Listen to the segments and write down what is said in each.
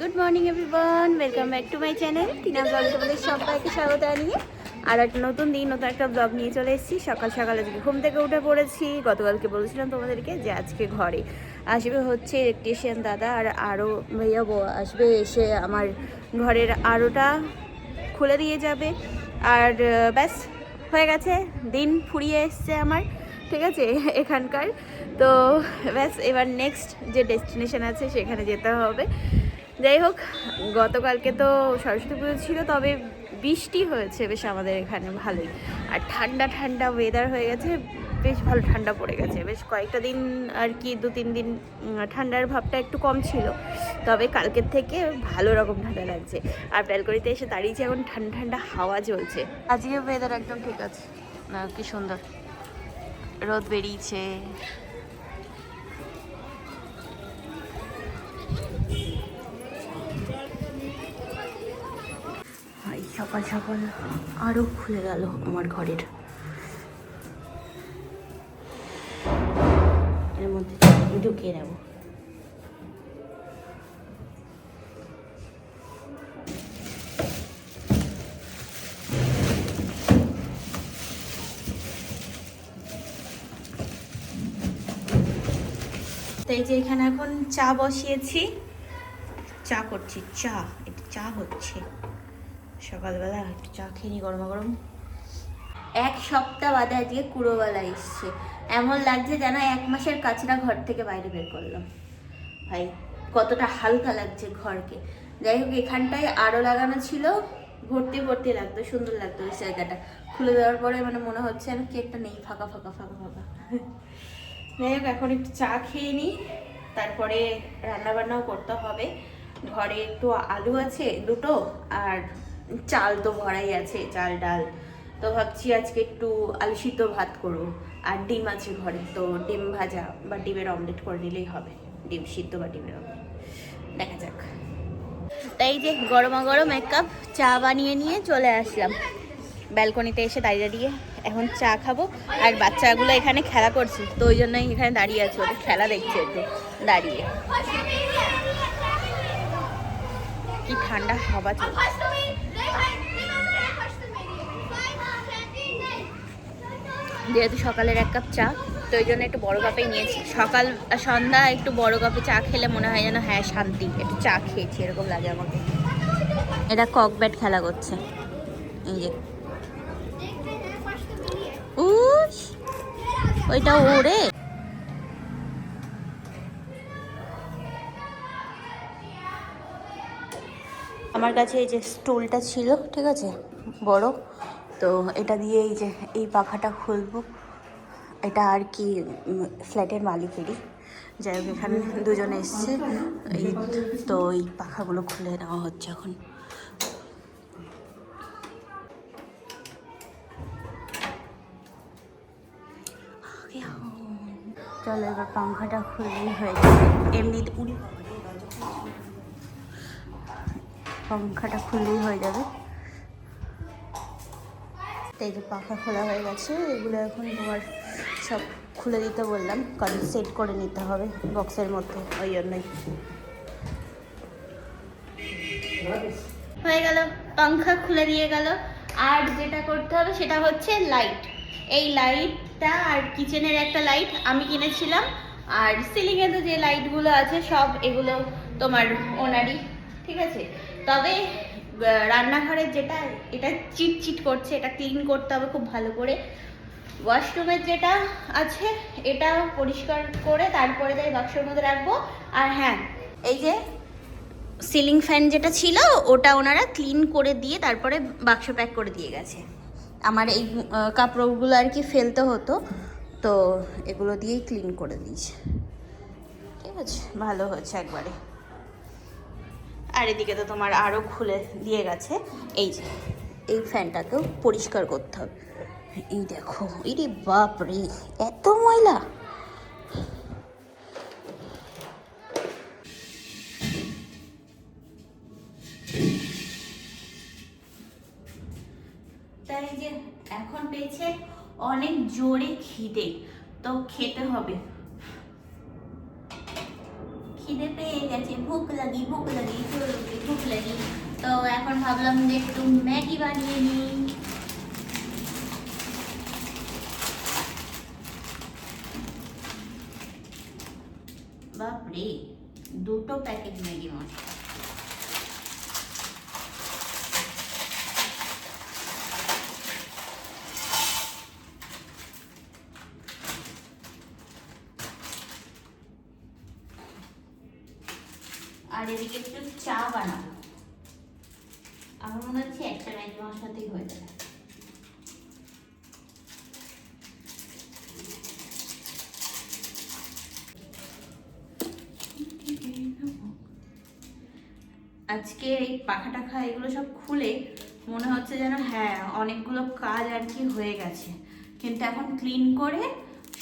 Good morning everyone, welcome back to my channel Tina blog. তোমাদের সবাইকে স্বাগত জানিয়ে আর একটা নতুন দিন, নতুন একটা ব্লগ নিয়ে চলে এসেছি। সকাল সকাল আজকে ঘুম থেকে উঠে পড়েছি। গতকালকে বলেছিলাম তোমাদেরকে যে আজকে ঘরে আসবে হচ্ছে ইলেকট্রিশিয়ান দাদা আর আরও ভাইয়া আসবে, এসে আমার ঘরের আরোটা খুলে দিয়ে যাবে। আর ব্যাস হয়ে গেছে, দিন ফুরিয়ে এসছে আমার, ঠিক আছে এখানকার। তো ব্যাস এবার নেক্সট যে ডেস্টিনেশন আছে সেখানে যেতে হবে। যাই হোক, গতকালকে তো সরস্বতী পুজো ছিল, তবে বৃষ্টি হয়েছে বেশ আমাদের এখানে ভালোই। আর ঠান্ডা ঠান্ডা ওয়েদার হয়ে গেছে, বেশ ভালো ঠান্ডা পড়ে গেছে। বেশ কয়েকটা দিন আর কি 2-3 দিন ঠান্ডার ভাবটা একটু কম ছিল, তবে কালকের থেকে ভালো রকম ঠান্ডা লাগছে। আর ব্যালকনিতে এসে দাঁড়িয়েছি, এখন ঠান্ডা ঠান্ডা হাওয়া চলছে। আজকে ওয়েদার একদম ঠিক আছে, না কি সুন্দর রোদ বেরিয়েছে। সকাল সকাল আরও খুলে গেল আমার ঘরের, এর মধ্যে ঢুকিয়ে নেব। তো এই যে এখানে এখন চা বসিয়েছি, চা করছি। এটা চা হচ্ছে সকালবেলা, একটু চা খেয়ে নি গরমা গরম। 1 সপ্তাহ বাদে আজকে কুড়োবেলা এসছে, এমন লাগছে যেন 1 মাসের কাছরা ঘর থেকে বাইরে বের করলাম। ভাই কতটা হালকা লাগছে ঘরকে। যাই হোক, এখানটায় আরও লাগানো ছিল, ভর্তি ভর্তি লাগতো, সুন্দর লাগতো ওই জায়গাটা। খুলে দেওয়ার পরে মানে মনে হচ্ছে যেন কি একটা নেই, ফাঁকা ফাঁকা ফাঁকা ফাঁকা। যাই হোক, এখন একটু চা খেয়ে নিই, তারপরে রান্নাবান্নাও করতে হবে। ঘরে একটু আলু আছে 2টো, আর চাল তো ভরাই আছে, চাল ডাল। তো ভাবছি আজকে একটু আলু সিদ্ধ ভাত করবো, আর ডিম আছে ঘরে, তো ডিম ভাজা বা ডিমের অমলেট করে নিলেই হবে। ডিম সিদ্ধ বা ডিমের অমলেট, দেখা যাক। তাই যে গরমা গরম 1 কাপ চা বানিয়ে নিয়ে চলে আসলাম ব্যালকনিতে, এসে দাঁড়িয়ে দাঁড়িয়ে এখন চা খাবো। আর বাচ্চাগুলো এখানে খেলা করছে, তো ওই জন্যই এখানে দাঁড়িয়ে আছে, ওদের খেলা দেখছে একটু দাঁড়িয়ে। কি ঠান্ডা হাওয়া চলছে। যেহেতু সকালের 1 কাপ চা, তো ওই জন্য একটু বড় কাপেই নিয়েছি। সকাল সন্ধ্যা একটু বড় কাপে চা খেলে মনে হয় যেন হ্যাঁ শান্তি, একটু চা খেয়েছি এরকম লাগে আমাকে। এটা কক ব্যাট খেলা করছে, এই যে ওইটা ওরে। আমার কাছে এই যে স্টুলটা ছিল, ঠিক আছে বড়, তো এটা দিয়ে এই যে এই পাখাটা খুলবো। এটা আর কি ফ্ল্যাটের মালিকেরই। যাই হোক, এখানে দুজনে এসছে, এই তো এই পাখাগুলো খুলে নেওয়া হচ্ছে এখন। চলো এবার পাখাটা খুললেই হয়ে যাবে। এমনিতে উড়ি, পাখাটা খুললেই হয়ে যাবে। এই যে পাখা খোলা হয়ে গেছে, এগুলো এখন তোমার সব খুলে দিতে বললাম, কারণ সেট করে নিতে হবে বক্সের মধ্যে, ওই জন্যই। হয়ে গেল, পাখা খুলে দিয়ে গেল। আর যেটা করতে হবে সেটা হচ্ছে লাইট। এই লাইটটা আর কিচেনের একটা লাইট আমি কিনেছিলাম, আর সিলিংয়ে তো যে লাইটগুলো আছে সব এগুলো তোমার ওনারই, ঠিক আছে। তবে রান্নাঘরের যেটা, এটা চিটচিট করছে, এটা ক্লিন করতে হবে খুব ভালো করে। ওয়াশরুমের যেটা আছে এটা পরিষ্কার করে তারপরে তাই বাক্সের মধ্যে রাখবো। আর হ্যাঁ, এই যে সিলিং ফ্যান যেটা ছিল ওটা ওনারা ক্লিন করে দিয়ে তারপরে বাক্স প্যাক করে দিয়ে গেছে। আমার এই কাপড়গুলো আর কি ফেলতে হতো, তো এগুলো দিয়েই ক্লিন করে দিয়েছে, ঠিক আছে, ভালো হয়েছে একবারে। আর এদিকে তো তোমার আরও খুলে দিয়ে গেছে। এই যে এই ফ্যানটাকেও পরিষ্কার করতে হবে। এই দেখো, ইরে বাপ রে, এত ময়লা। তাই যে এখন পেয়েছে অনেক জোরে খিদে, তো খেতে হবে। খিদে পেয়ে গেছে, ভুক লাগি ভুক লাগি। তো এখন ভাবলাম যে একটু ম্যাগি বানিয়ে নিই। বাপরে, 2টো প্যাকেট ম্যাগি মশলা। আর এদিকে একটু চা বানাবো। আমার মনে হচ্ছে একটা ম্যাগি মশলাতেই হয়ে যাবে। আজকে এই পাখা টাখা এগুলো সব খুলে মনে হচ্ছে যেন হ্যাঁ অনেকগুলো কাজ আর কি হয়ে গেছে, কিন্তু এখন ক্লিন করে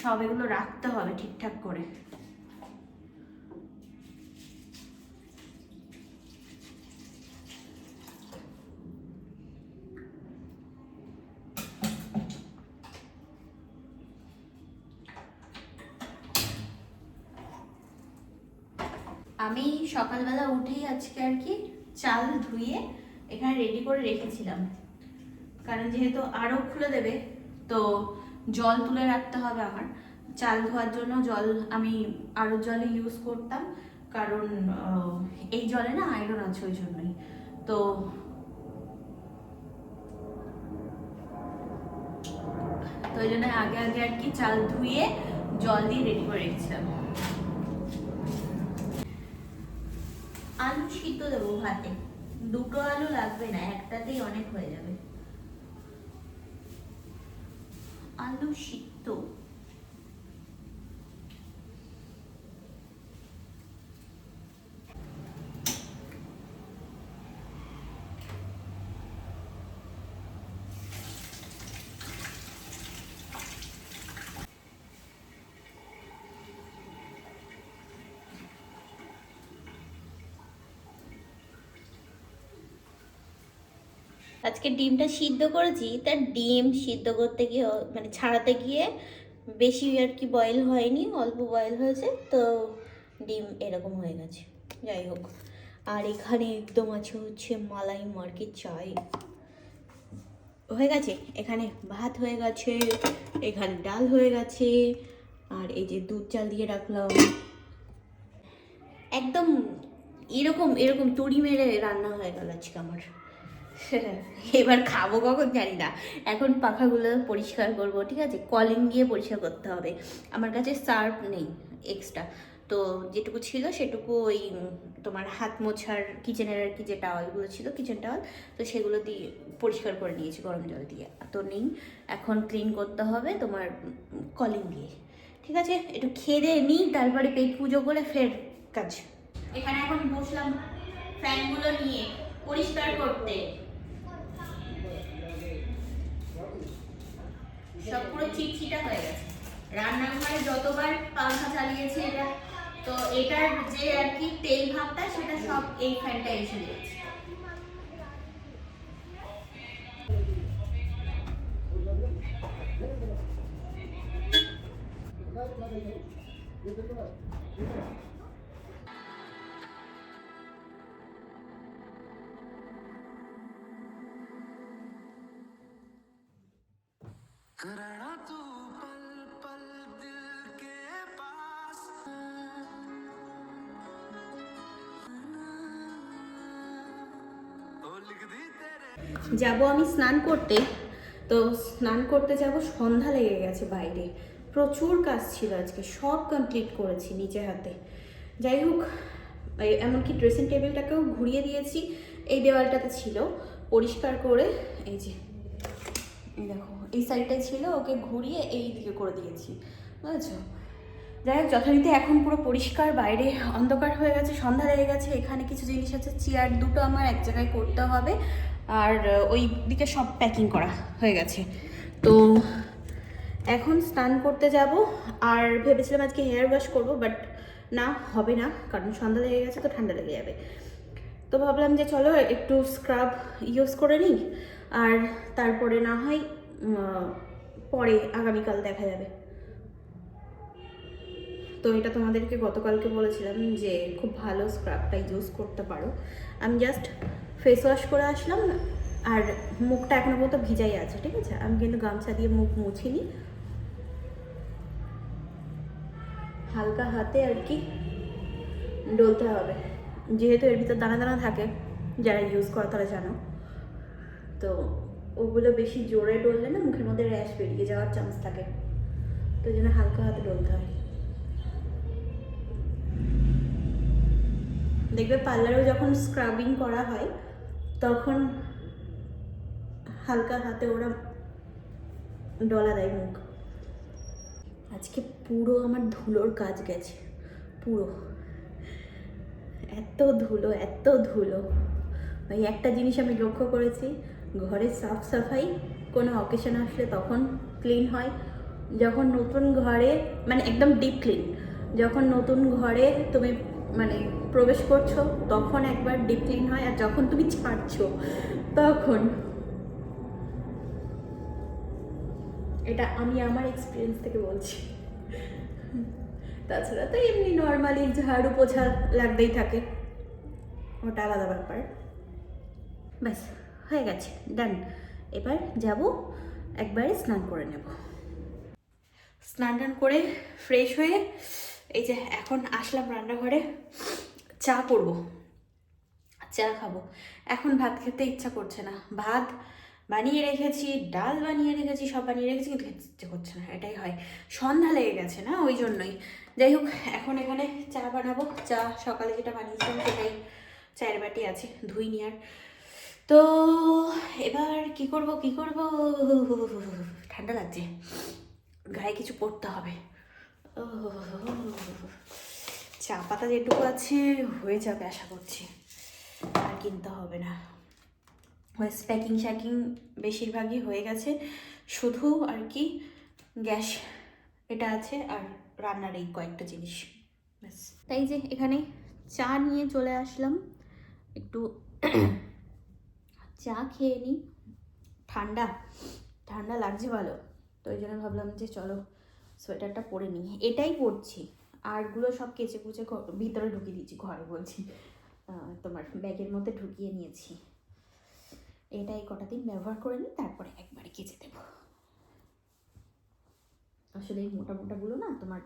সব এগুলো রাখতে হবে ঠিকঠাক করে। আমি সকালবেলা উঠেই আজকে আর কি চাল ধুয়ে এখানে রেডি করে রেখেছিলাম, কারণ যেহেতু আরও খুলে দেবে তো জল তুলে রাখতে হবে আমার। চাল ধোয়ার জন্য জল আমি আরও জলে ইউজ করতাম, কারণ এই জলে না আয়রন আছে, ওই জন্যই। তো ওই জন্য আগে আগে আর কি চাল ধুয়ে জল দিয়ে রেডি করে রেখেছিলাম। আলু সিদ্ধ দেবো ভাতে, 2টো আলু লাগবে না, একটাতেই অনেক হয়ে যাবে। আলু সিদ্ধ। আজকে ডিমটা সিদ্ধ করেছি, তার ডিম সিদ্ধ করতে গিয়ে মানে ছাড়াতে গিয়ে বেশি আর কি বয়েল হয়নি, অল্প বয়েল হয়েছে, তো ডিম এরকম হয়ে গেছে। যাই হোক, আর এখানে একদম আছে হচ্ছে মালাই মার্কেট চাই হয়ে গেছে, এখানে ভাত হয়ে গেছে, এখানে ডাল হয়ে গেছে, আর এই যে দুধ চাল দিয়ে রাখলাম। একদম এরকম এরকম তুড়ি মেরে রান্না হয়ে গেল আজকে আমার। এবার খাবো কখন জানি না। এখন পাখাগুলো পরিষ্কার করব, ঠিক আছে, কলিং দিয়ে পরিষ্কার করতে হবে। আমার কাছে সার্ফ নেই এক্সট্রা, তো যেটুকু ছিল সেটুকু ওই তোমার হাত মোছার কিচেনের আর কি যে টাওয়ালগুলো ছিল, কিচেন টাওয়াল, তো সেগুলো দিয়ে পরিষ্কার করে নিয়েছি গরম জল দিয়ে, তো নেই। এখন ক্লিন করতে হবে তোমার কলিং দিয়ে। ঠিক আছে, একটু খেয়ে দিয়ে নিই, তারপরে পেট পুজো করে ফের কাজ। এখানে এখন বসলাম ফ্যানগুলো নিয়ে পরিষ্কার করতে। সব পুরো চিটচিটা হয়ে গেছে। রান্নাঘরে যতবার পাখা চালিয়েছে এটা, তো এটার যে আর কি তেল ভাবটা সেটা সব এই ফ্যানটা এসে যাচ্ছে। रहना तू पल पल दिल के पास, ओ लिख दी तेरे। যাবো আমি স্নান করতে, তো স্নান করতে যাব, সন্ধ্যা লেগে গেছে বাইরে, প্রচুর কাজ ছিল আজকে, সব কমপ্লিট করেছি নিজে হাতে। যাই হোক, এমনকি ড্রেসিং টেবিলটাকেও ঘুরিয়ে দিয়েছি, এই দেওয়ালটাতে ছিল, পরিষ্কার করে এই যে এই দেখো এই সাইডটাই ছিল, ওকে ঘুরিয়ে এই দিকে করে দিয়েছি, বুঝেছো। যাই হোক, যথারীতি এখন পুরো পরিষ্কার, বাইরে অন্ধকার হয়ে গেছে, সন্ধ্যা লেগে গেছে। এখানে কিছু জিনিস আছে, চেয়ার দুটো আমার এক জায়গায় করতে হবে, আর ওই দিকে সব প্যাকিং করা হয়ে গেছে। তো এখন স্নান করতে যাব, আর ভেবেছিলাম আজকে হেয়ার ওয়াশ করবো, বাট না, হবে না, কারণ সন্ধ্যা লেগে গেছে তো ঠান্ডা লেগে যাবে। তো ভাবলাম যে চলো একটু স্ক্রাব ইউজ করে নিই, আর তারপরে না হয় পরে আগামীকাল দেখা যাবে। তো তো এটা তোমাদেরকে গতকালকে বলেছিলাম যে খুব ভালো স্ক্রাবটা ইউজ করতে পারো। আমি জাস্ট ফেস ওয়াশ করে আসলাম, আর মুখটা এখনো পর্যন্ত ভিজাই আছে, ঠিক আছে? আমি কিন্তু গামছা দিয়ে মুখ মুছিনি, হালকা হাতে আর কি ডলতে হবে, যেহেতু এর ভিতর দানা দানা থাকে, যারা ইউজ করে তারা জানো। তো ওগুলো বেশি জোরে ডললে না মুখের মধ্যে র্যাশ বেরিয়ে যাওয়ার চান্স থাকে, তো ওই জন্য হালকা হাতে ডলতে হয়। দেখবে পার্লারেও যখন স্ক্রাবিং করা হয় তখন হালকা হাতে ওরা ডলা দেয় মুখ। আজকে পুরো আমার ধুলোর কাজ গেছে, পুরো এত ধুলো এত ধুলো। ওই একটা জিনিস আমি লক্ষ্য করেছি, ঘরে সাফ সাফাই কোনো অকেশন আসলে তখন ক্লিন হয়, যখন নতুন ঘরে মানে একদম ডিপ ক্লিন, যখন নতুন ঘরে তুমি মানে প্রবেশ করছো তখন একবার ডিপ ক্লিন হয়, আর যখন তুমি ছাড়ছো তখন। এটা আমি আমার এক্সপিরিয়েন্স থেকে বলছি, তাছাড়া তো এমনি নর্মালি ঝাড়ু পোছা লাগতেই থাকে, ওটা আলাদা ব্যাপার। ব্যাস হয়ে গেছে, ডান। এবার যাব একবারে স্নান করে নেব। স্নান টান করে ফ্রেশ হয়ে এই যে এখন আসলাম রান্নাঘরে, চা করব, চা খাবো। এখন ভাত খেতে ইচ্ছা করছে না, ভাত বানিয়ে রেখেছি, ডাল বানিয়ে রেখেছি, সব বানিয়ে রেখেছি, কিন্তু খেতে ইচ্ছে করছে না। এটাই হয়, সন্ধ্যা লেগে গেছে না, ওই জন্যই। যাই হোক, এখন এখানে চা বানাবো। চা সকালে যেটা বানিয়েছিলাম সেটাই, চায়ের বাটি আছে, ধুইনি আর। তো এবার কি করব, ঠান্ডা লাগছে, গায়ে কিছু পরতে হবে। চা পাতা যেটুকু আছে হয়ে যাবে আশা করছি, আর কিনতে হবে না। প্যাকিং শ্যাকিং বেশিরভাগই হয়ে গেছে, শুধু আর কি গ্যাস এটা আছে আর রান্নার এই কয়েকটা জিনিস, ব্যাস। তাই যে এখানে চা নিয়ে চলে আসলাম, একটু চা খেয়ে নিই। ঠান্ডা ঠান্ডা লাগছে ভালো, তো ওই জন্য ভাবলাম যে চলো সোয়েটারটা পরে নিই। এটাই পরছি, আরগুলো সব কেচে কুচে ভিতরে ঢুকিয়ে দিয়েছি, ঘরে বলছি, তোমার ব্যাগের মধ্যে ঢুকিয়ে নিয়েছি। এটাই কটা দিন ব্যবহার করে নিই, তারপরে একবারে কেচে দেবো। আসলে এই মোটা মোটাগুলো না তোমার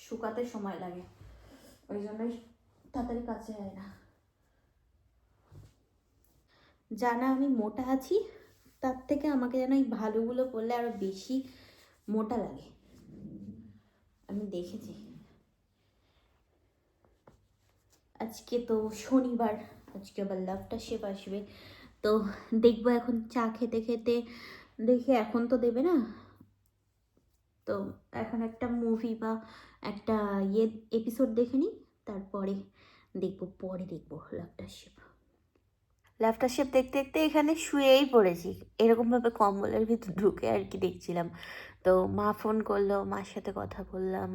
শুকাতে সময় লাগে, ওই জন্যই তাড়াতাড়ি কাছে যায় না। জানা আমি মোটা আছি, তার থেকে আমাকে যেন এই ভালোগুলো পরলে আরো বেশি মোটা লাগে, আমি দেখেছি। আজকে তো শনিবার, আজকে আবার লাভটা শেপ আসবে, তো দেখবো এখন চা খেতে খেতে। দেখি এখন তো দেবে না, তো এখন একটা মুভি বা একটা এপিসোড দেখে নিই, তারপরে দেখবো লাভটার শেপ। লাভটার শেপ দেখতে দেখতে এখানে শুয়েই পড়েছি, এরকমভাবে কম্বলের ভিতর ঢুকে আর কি দেখছিলাম। তো মা ফোন করলো, মার সাথে কথা বললাম,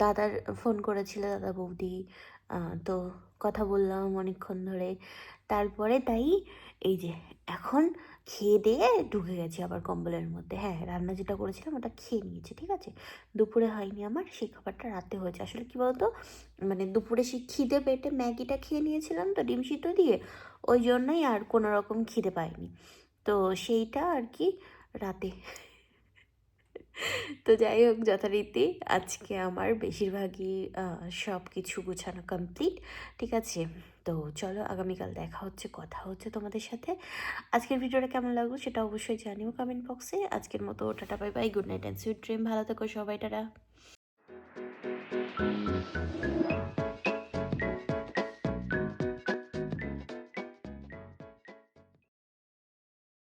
দাদার ফোন করেছিল, দাদা বৌদি, তো কথা বললাম অনেকক্ষণ ধরে। তারপরে তাই এই যে এখন খেয়ে দিয়ে ঢুকে গেছি আবার কম্বলের মধ্যে। হ্যাঁ, রান্না যেটা করেছিলাম ওটা খেয়ে নিয়েছি, ঠিক আছে। দুপুরে হয়নি আমার, সেই খাবারটা রাতে হয়েছে। আসলে কী বলতো, মানে দুপুরে সেই খিদে পেটে ম্যাগিটা খেয়ে নিয়েছিলাম তো ডিম সিদ্ধ দিয়ে, ওই জন্যই আর কোনো রকম খিদে পাইনি, তো সেইটা আর কি রাতে। তো যাই হোক, যথারীতি আজকে আমার বেশিরভাগই সব কিছু গোছানো কমপ্লিট, ঠিক আছে। তো চলো, আগামীকাল দেখা হচ্ছে, কথা হচ্ছে তোমাদের সাথে। আজকের ভিডিওটা কেমন লাগলো সেটা অবশ্যই জানিও কমেন্ট বক্সে। আজকের মতো tata, bye bye, good night and sweet dream, ভালো থেকো সবাই, টাটা।